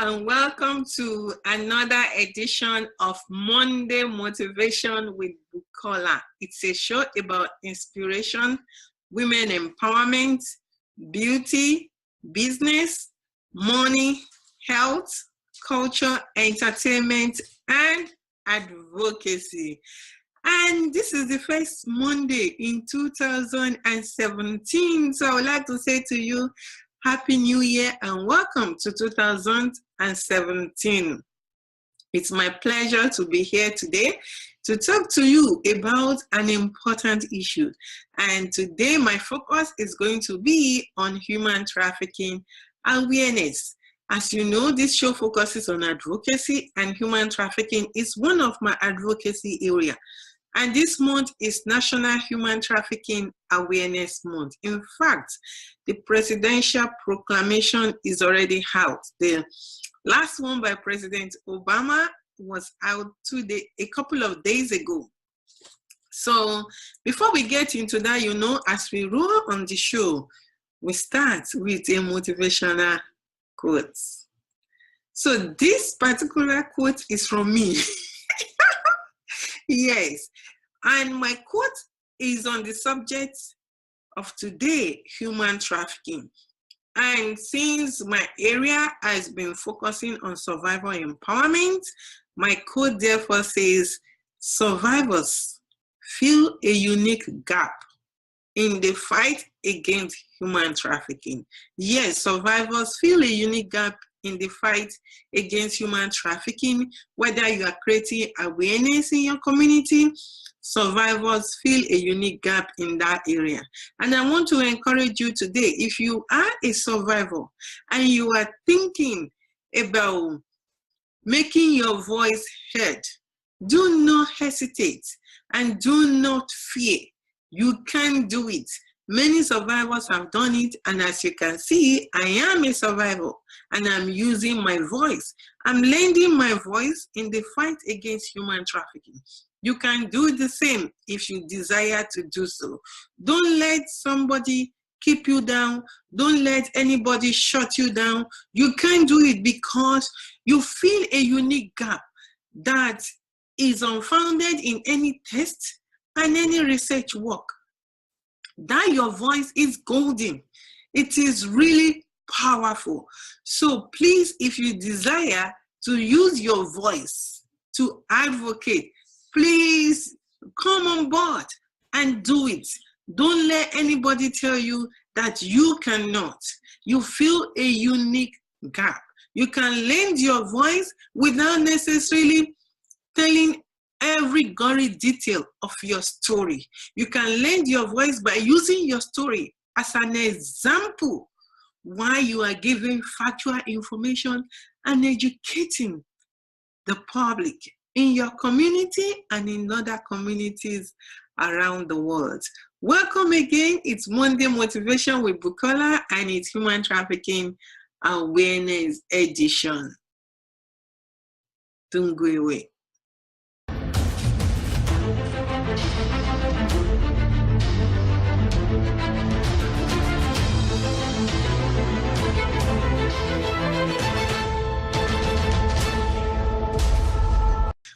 and welcome to another edition of Monday Motivation with Bukola. It's a show about inspiration, women empowerment, beauty, business, money, health, culture, entertainment, and advocacy. And this is the first Monday in 2017. So I would like to say to you, Happy New Year and welcome to 2017. It's my pleasure to be here today to talk to you about an important issue. And today my focus is going to be on human trafficking awareness. As you know, this show focuses on advocacy, and human trafficking is one of my advocacy areas. And this month is National Human Trafficking Awareness Month. In fact, the presidential proclamation is already out. The last one by President Obama was out a couple of days ago. So before we get into that, you know, as we roll on the show, we start with a motivational quote. So this particular quote is from me. Yes, and my quote is on the subject of today, human trafficking. And since my area has been focusing on survivor empowerment, my quote therefore says, survivors feel a unique gap in the fight against human trafficking. Yes, survivors feel a unique gap in the fight against human trafficking, whether you are creating awareness in your community, survivors feel a unique gap in that area. And I want to encourage you today, if you are a survivor and you are thinking about making your voice heard, do not hesitate and do not fear. You can do it. Many survivors have done it, and as you can see, I am a survivor and I'm using my voice. I'm lending my voice in the fight against human trafficking. You can do the same if you desire to do so. Don't let somebody keep you down. Don't let anybody shut you down. You can do it because you feel a unique gap that is unfounded in any test and any research work. That your voice is golden. It is really powerful. So please, if you desire to use your voice to advocate, please come on board and do it. Don't let anybody tell you that you cannot. You feel a unique gap. You can lend your voice without necessarily telling every gory detail of your story. You can lend your voice by using your story as an example while you are giving factual information and educating the public in your community and in other communities around the world. Welcome again. It's Monday Motivation with Bukola, and it's Human Trafficking Awareness Edition. Don't go away.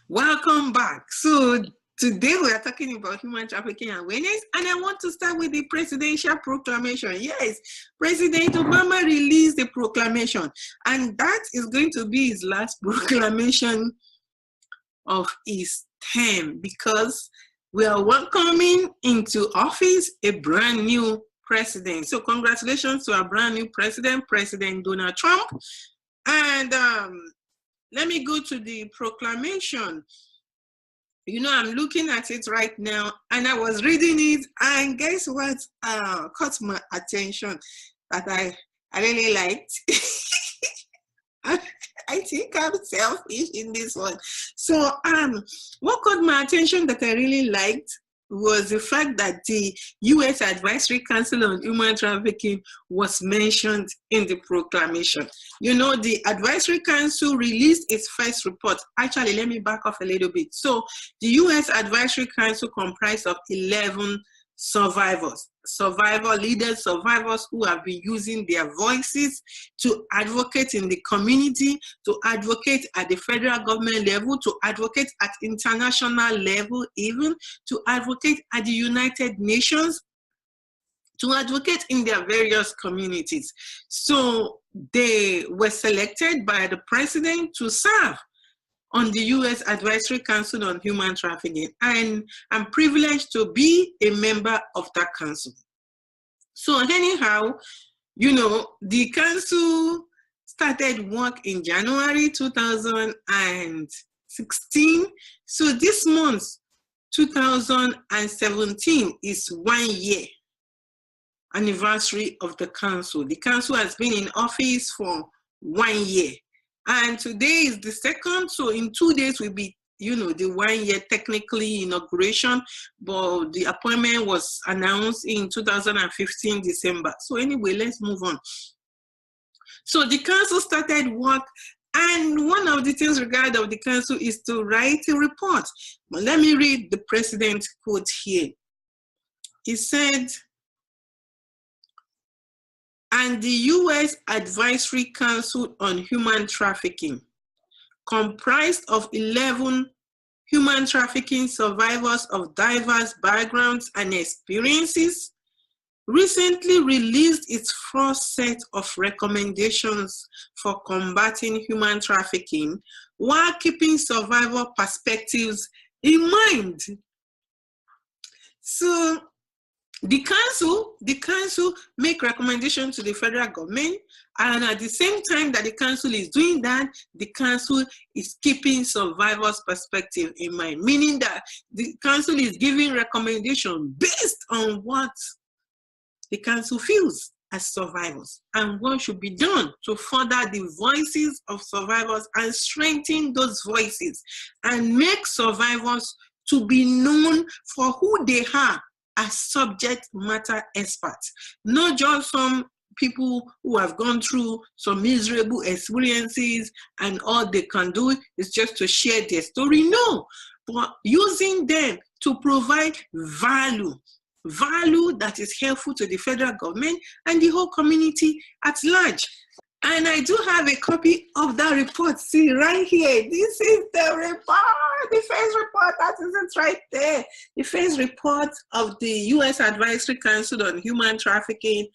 Welcome back. So today we are talking about human trafficking awareness, and I want to start with the presidential proclamation. Yes, President Obama released the proclamation, and that is going to be his last proclamation of his term, because we are welcoming into office a brand new president. So congratulations to our brand new president, President Donald Trump. And let me go to the proclamation. You know, I'm looking at it right now, and I was reading it, and guess what caught my attention that I really liked? I think I'm selfish in this one. So what caught my attention that I really liked was the fact that the U.S. Advisory Council on Human Trafficking was mentioned in the proclamation. You know, the Advisory Council released its first report. Actually, let me back off a little bit. So the U.S. Advisory Council comprised of 11 survivor leaders, survivors who have been using their voices to advocate in the community, to advocate at the federal government level, to advocate at international level, even to advocate at the United Nations, to advocate in their various communities. So they were selected by the president to serve on the U.S. Advisory Council on Human Trafficking, and I'm privileged to be a member of that council. So anyhow, you know, the council started work in January 2016. So this month, 2017, is 1 year anniversary of the council. The council has been in office for 1 year. And today is the second, so in 2 days will be, you know, the 1 year technically inauguration, but the appointment was announced in 2015 December. So anyway, let's move on. So the council started work, and one of the things regarding of the council is to write a report. But let me read the president's quote here. He said, and the U.S. Advisory Council on Human Trafficking, comprised of 11 human trafficking survivors of diverse backgrounds and experiences, recently released its first set of recommendations for combating human trafficking while keeping survivor perspectives in mind. So the council make recommendations to the federal government, and at the same time that the council is doing that, the council is keeping survivors' perspective in mind, meaning that the council is giving recommendations based on what the council feels as survivors and what should be done to further the voices of survivors and strengthen those voices and make survivors to be known for who they are as subject matter experts, not just some people who have gone through some miserable experiences and all they can do is just to share their story. No, but using them to provide value that is helpful to the federal government and the whole community at large. And I do have a copy of that report. See right here, this is the report, the first report, that is it right there. The first report of the U.S. Advisory Council on Human Trafficking.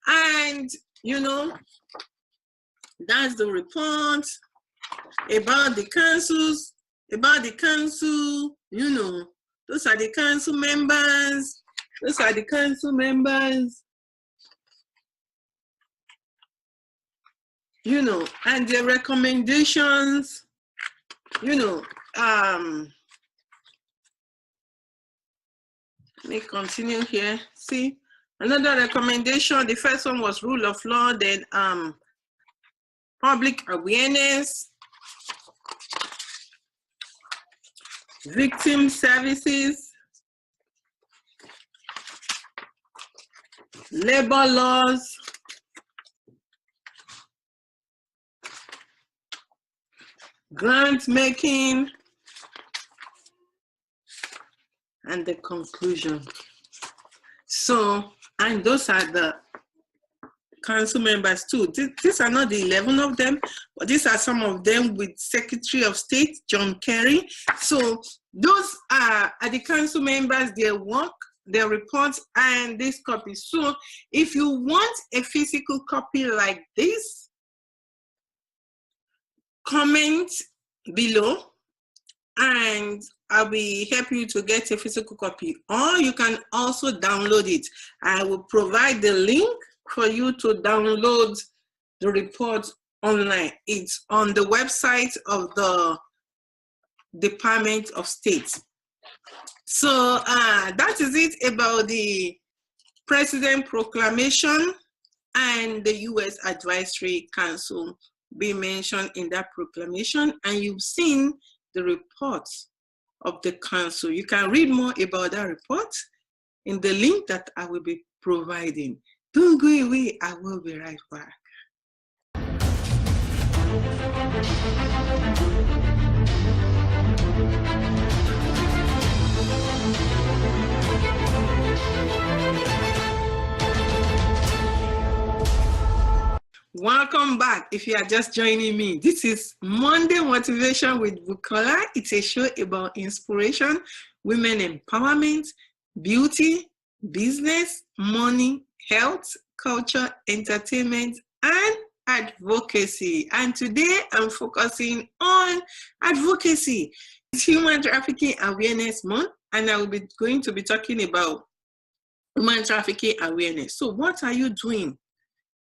And, you know, that's the report about the councils, you know, those are the council members, you know, and the recommendations, you know, let me continue here. See, another recommendation, the first one was rule of law, then public awareness, victim services, labor laws, grant making, and the conclusion. So, and those are the council members too. These are not the 11 of them, but these are some of them with Secretary of State, John Kerry. So those are the council members, their work, their reports, and this copy. So if you want a physical copy like this, comment below and I'll be happy to get a physical copy, or you can also download it. I will provide the link for you to download the report online. It's on the website of the Department of State. So that is it about the President Proclamation and the U.S. Advisory Council being mentioned in that proclamation, and you've seen the report of the council. You can read more about that report in the link that I will be providing. Don't go away, I will be right back. Welcome back. If you are just joining me, this is Monday Motivation with Bukola. It's a show about inspiration, women empowerment, beauty, business, money, health, culture, entertainment, and advocacy. And today I'm focusing on advocacy. It's Human Trafficking Awareness Month, and I will be going to be talking about human trafficking awareness. So what are you doing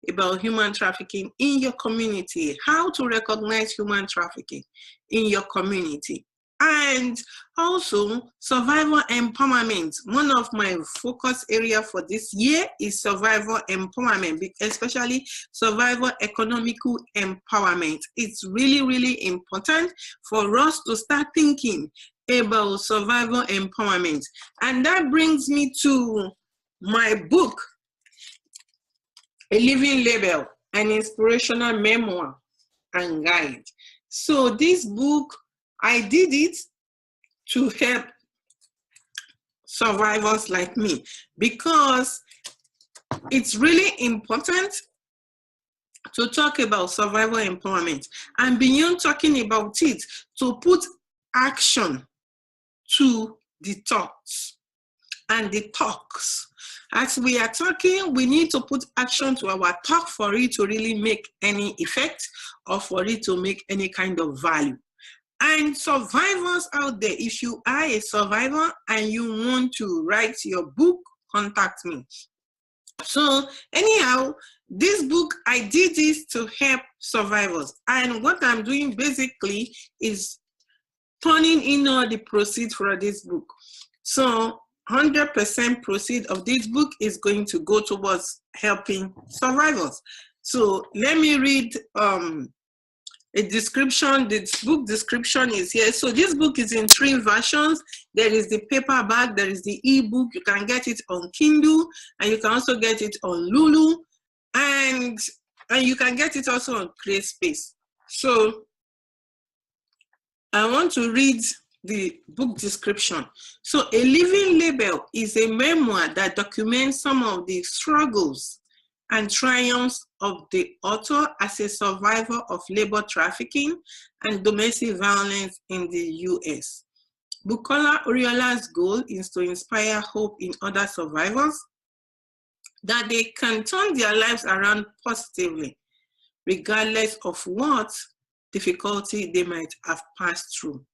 about human trafficking in your community? How to recognize human trafficking in your community? And also survivor empowerment. One of my focus area for this year is survivor empowerment, especially survivor economical empowerment. It's really, really important for us to start thinking about survivor empowerment. And that brings me to my book, A Living Label, an inspirational memoir and guide. So this book, I did it to help survivors like me, because it's really important to talk about survivor empowerment, and beyond talking about it, to put action to the thoughts and the talks. As we are talking, we need to put action to our talk for it to really make any effect, or for it to make any kind of value. And survivors out there, if you are a survivor and you want to write your book, contact me. So anyhow, this book, I did this to help survivors. And what I'm doing basically is turning in all the proceeds for this book. So 100% proceed of this book is going to go towards helping survivors. So let me read a description. This book description is here. So this book is in 3 versions. There is the paperback, there is the ebook. You can get it on Kindle, and you can also get it on Lulu, and you can get it also on CreateSpace. So I want to read the book description. So A Living Label is a memoir that documents some of the struggles and triumphs of the author as a survivor of labor trafficking and domestic violence in the US. Bukola Oriola's goal is to inspire hope in other survivors that they can turn their lives around positively, regardless of what difficulty they might have passed through.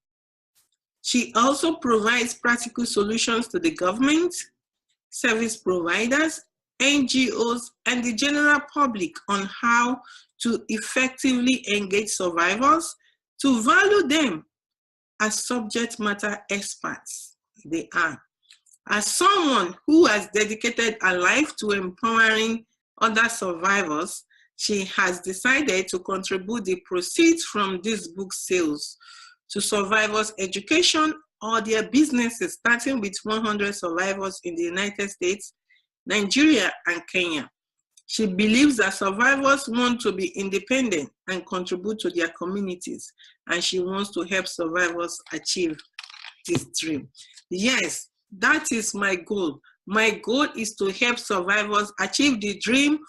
She also provides practical solutions to the government, service providers, NGOs, and the general public on how to effectively engage survivors, to value them as subject matter experts they are. As someone who has dedicated her life to empowering other survivors, she has decided to contribute the proceeds from this book sales to survivors' education or their businesses, starting with 100 survivors in the United States, Nigeria, and Kenya. She believes that survivors want to be independent and contribute to their communities, and she wants to help survivors achieve this dream. Yes, that is my goal. My goal is to help survivors achieve the dream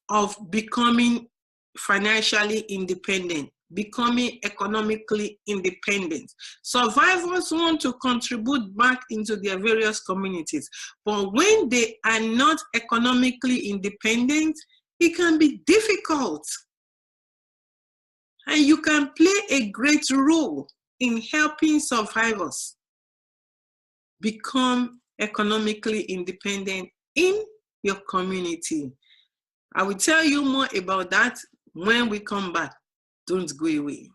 of becoming financially independent, becoming economically independent. Survivors want to contribute back into their various communities, but when they are not economically independent, it can be difficult. And you can play a great role in helping survivors become economically independent in your community. I will tell you more about that when we come back. Don't go away.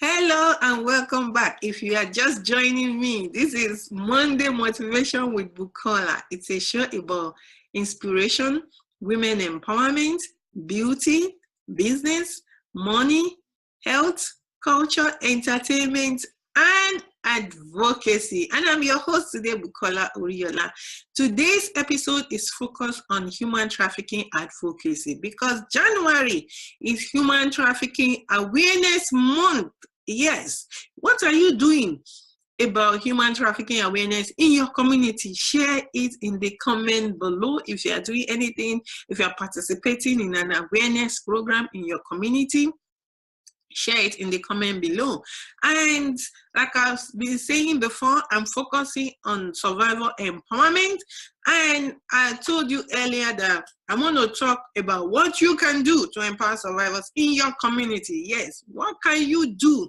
Hello and welcome back. If you are just joining me, this is Monday Motivation with Bukola. It's a show about inspiration, women empowerment, beauty, business, money, health, culture, entertainment, and advocacy. And I'm your host today, Bukola Oriola. Today's episode is focused on human trafficking advocacy because January is Human Trafficking Awareness Month. Yes. What are you doing about human trafficking awareness in your community? Share it in the comment below. If you are doing anything, if you are participating in an awareness program in your community, share it in the comment below. And like I've been saying before, I'm focusing on survivor empowerment. And I told you earlier that I want to talk about what you can do to empower survivors in your community. Yes, what can you do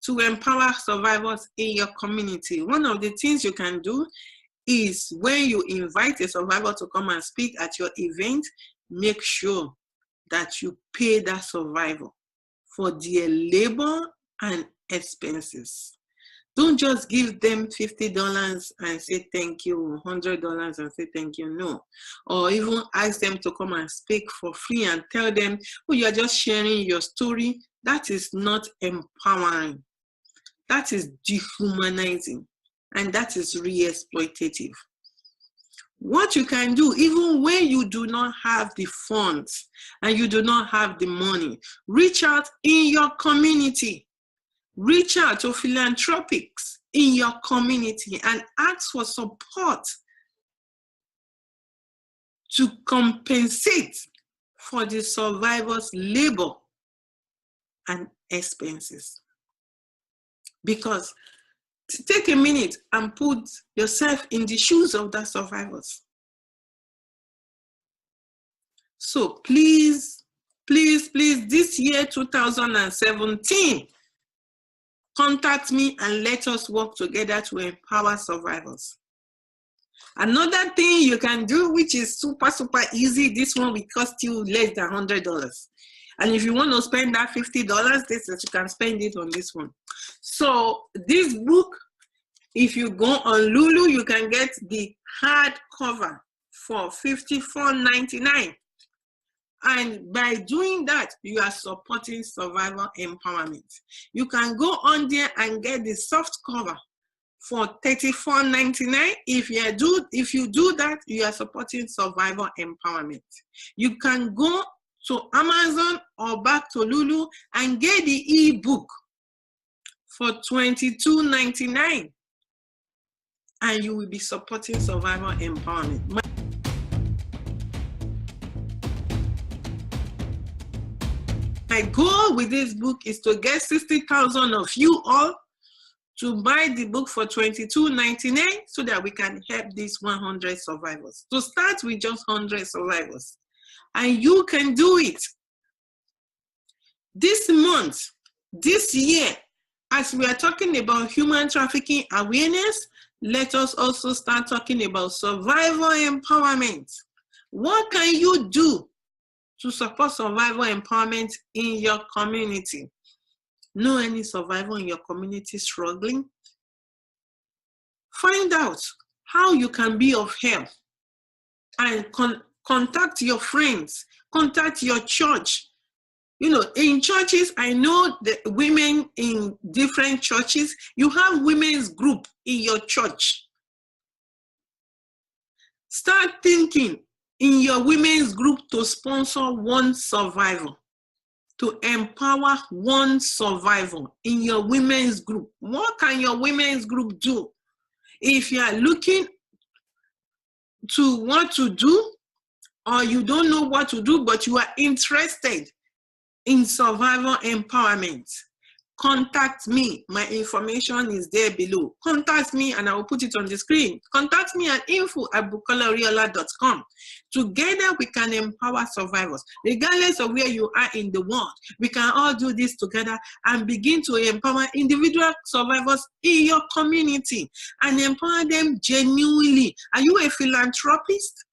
to empower survivors in your community? One of the things you can do is when you invite a survivor to come and speak at your event, make sure that you pay that survivor for their labor and expenses. Don't just give them $50 and say thank you, $100 and say thank you, no. Or even ask them to come and speak for free and tell them, oh, you're just sharing your story. That is not empowering. That is dehumanizing, and that is re-exploitative. What you can do, even when you do not have the funds and you do not have the money, reach out in your community. Reach out to philanthropics in your community and ask for support to compensate for the survivor's labor and expenses. Because take a minute and put yourself in the shoes of the survivors. So please, please, please, this year, 2017, contact me and let us work together to empower survivors. Another thing you can do, which is super, super easy, this one will cost you less than $100. And if you want to spend that $50, this is, you can spend it on this one. So this book, if you go on Lulu, you can get the hardcover for $54.99. And by doing that, you are supporting survivor empowerment. You can go on there and get the soft cover for $34.99. If you do that, you are supporting survivor empowerment. You can go to Amazon or back to Lulu and get the ebook for $22.99. And you will be supporting survivor empowerment. My goal with this book is to get 60,000 of you all to buy the book for $22.99 so that we can help these 100 survivors. To start with just 100 survivors. And you can do it. This month, this year, as we are talking about human trafficking awareness, let us also start talking about survivor empowerment. What can you do to support survivor empowerment in your community? Know any survivor in your community struggling? Find out how you can be of help and contact your friends, contact your church. You know, in churches, I know the women in different churches, you have women's group in your church. Start thinking in your women's group to sponsor one survivor, to empower one survivor in your women's group. What can your women's group do? If you are looking to what to do, or you don't know what to do, but you are interested in survivor empowerment, contact me. My information is there below. Contact me and I will put it on the screen. Contact me at info@bukolaoriola.com. Together we can empower survivors. Regardless of where you are in the world, we can all do this together and begin to empower individual survivors in your community and empower them genuinely. Are you a philanthropist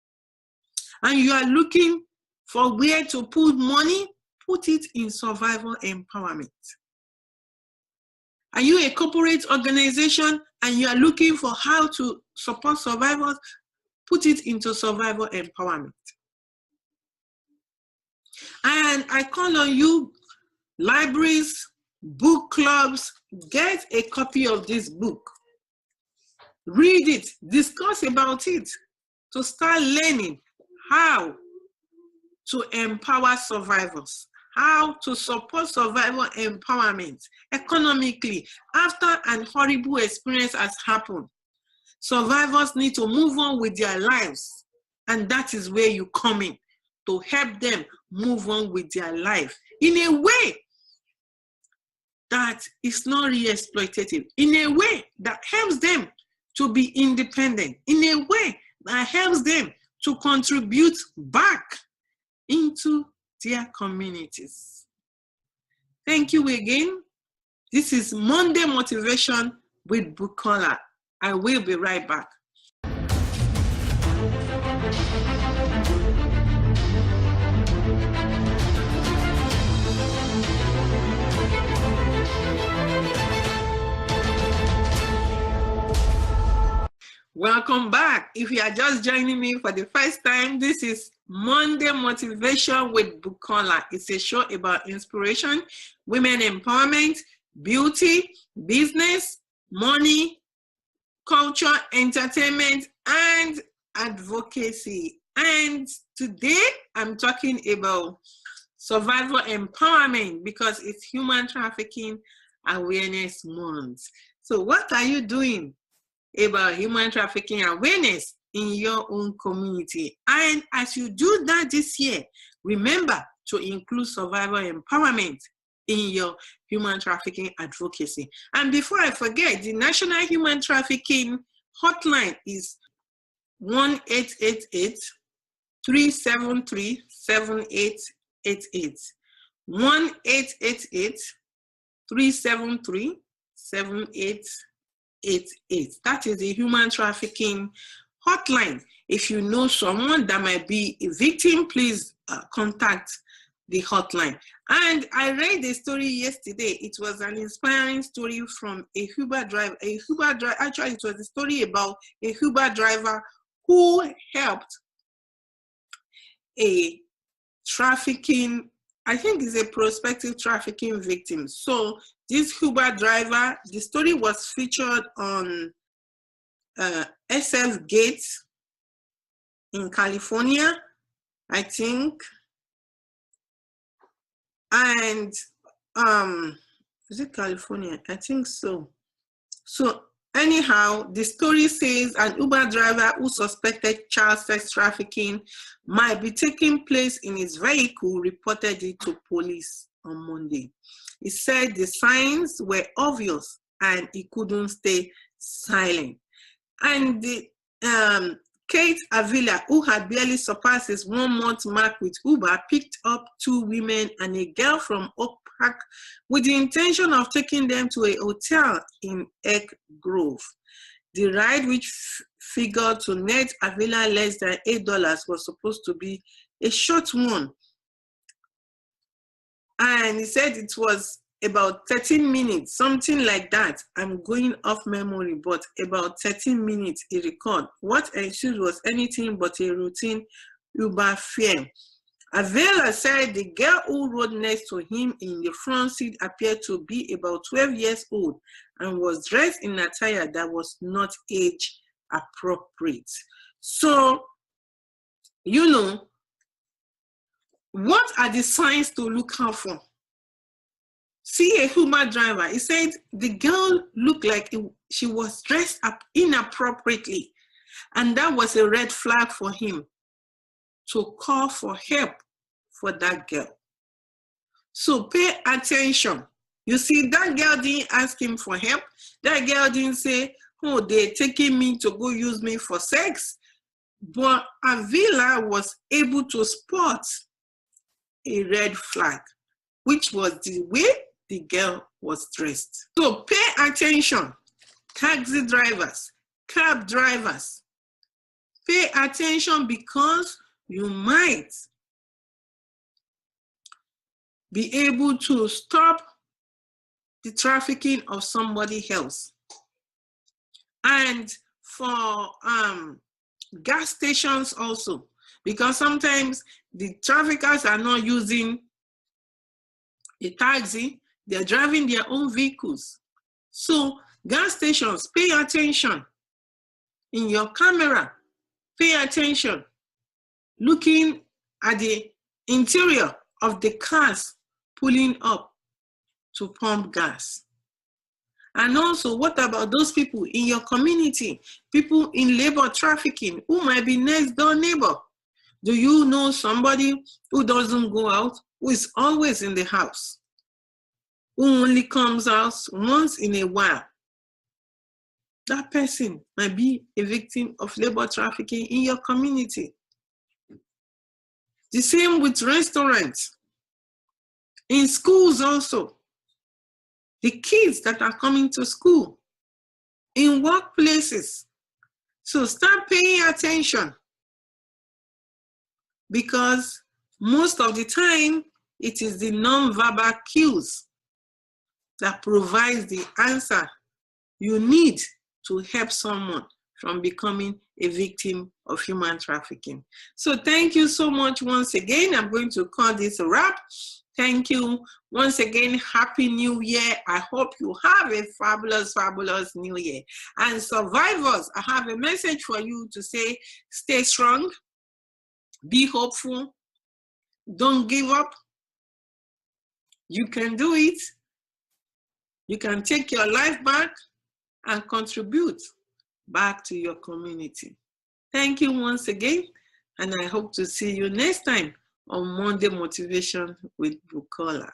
and you are looking for where to put money? Put it in survivor empowerment. Are you a corporate organization and you are looking for how to support survivors? Put it into survivor empowerment. And I call on you, libraries, book clubs. Get a copy of this book. Read it, discuss about it, to start learning how to empower survivors, how to support survivor empowerment economically after an horrible experience has happened. Survivors need to move on with their lives, and that is where you come in, to help them move on with their life in a way that is not re-exploitative, in a way that helps them to be independent, in a way that helps them to contribute back into their communities. Thank you again. This is Monday Motivation with Bukola. I will be right back. Welcome back. If you are just joining me for the first time, this is Monday Motivation with Bukola. It's a show about inspiration, women empowerment, beauty, business, money, culture, entertainment, and advocacy. And today I'm talking about survivor empowerment because it's Human Trafficking Awareness Month. So what are you doing about human trafficking awareness in your own community? And as you do that this year, remember to include survivor empowerment in your human trafficking advocacy. And before I forget, the National Human Trafficking Hotline is 1-888-373-7888. 1-888-373-7888. That is the human trafficking hotline. If you know someone that might be a victim, please contact the hotline. And I read a story yesterday. It was an inspiring story from a Uber driver. Actually, it was a story about a Uber driver who helped a trafficking, I think it's a prospective trafficking victim. So this Uber driver, the story was featured on SF Gates in California, I think. And is it California? I think so. So anyhow, the story says an Uber driver who suspected child sex trafficking might be taking place in his vehicle reported it to police on Monday. He said the signs were obvious and he couldn't stay silent. And Kate Avila, who had barely surpassed his 1 month mark with Uber, picked up 2 women and a girl from Oak Park with the intention of taking them to a hotel in Egg Grove. The ride, which figured to net Avila less than $8, was supposed to be a short one. And he said it was about 13 minutes, something like that. I'm going off memory, but about 13 minutes, he recalled. What ensued was anything but a routine Uber fare. Avila said the girl who rode next to him in the front seat appeared to be about 12 years old and was dressed in attire that was not age appropriate. So, you know, what are the signs to look out for? See a Uber driver. He said the girl looked like she was dressed up inappropriately, and that was a red flag for him to call for help for that girl. So pay attention. You see, that girl didn't ask him for help. That girl didn't say, oh, they're taking me to go use me for sex. But Avila was able to spot a red flag, which was the way the girl was dressed. So pay attention, taxi drivers, cab drivers. Pay attention because you might be able to stop the trafficking of somebody else. And for gas stations also, because sometimes the traffickers are not using a taxi, They're driving their own vehicles. So gas stations, pay attention. In your camera, pay attention. Looking at the interior of the cars pulling up to pump gas. And also, what about those people in your community, people in labor trafficking who might be next door neighbor? Do you know somebody who doesn't go out, who is always in the house, who only comes out once in a while? That person might be a victim of labor trafficking in your community. The same with restaurants. In schools also. The kids that are coming to school. In workplaces. So start paying attention. Because most of the time, it is the non-verbal cues that provides the answer you need to help someone from becoming a victim of human trafficking. So thank you so much once again. I'm going to call this a wrap. Thank you once again. Happy New Year. I hope you have a fabulous, fabulous New Year. And survivors, I have a message for you to say, stay strong, be hopeful, don't give up. You can do it. You can take your life back and contribute back to your community. Thank you once again, and I hope to see you next time on Monday Motivation with Bukola.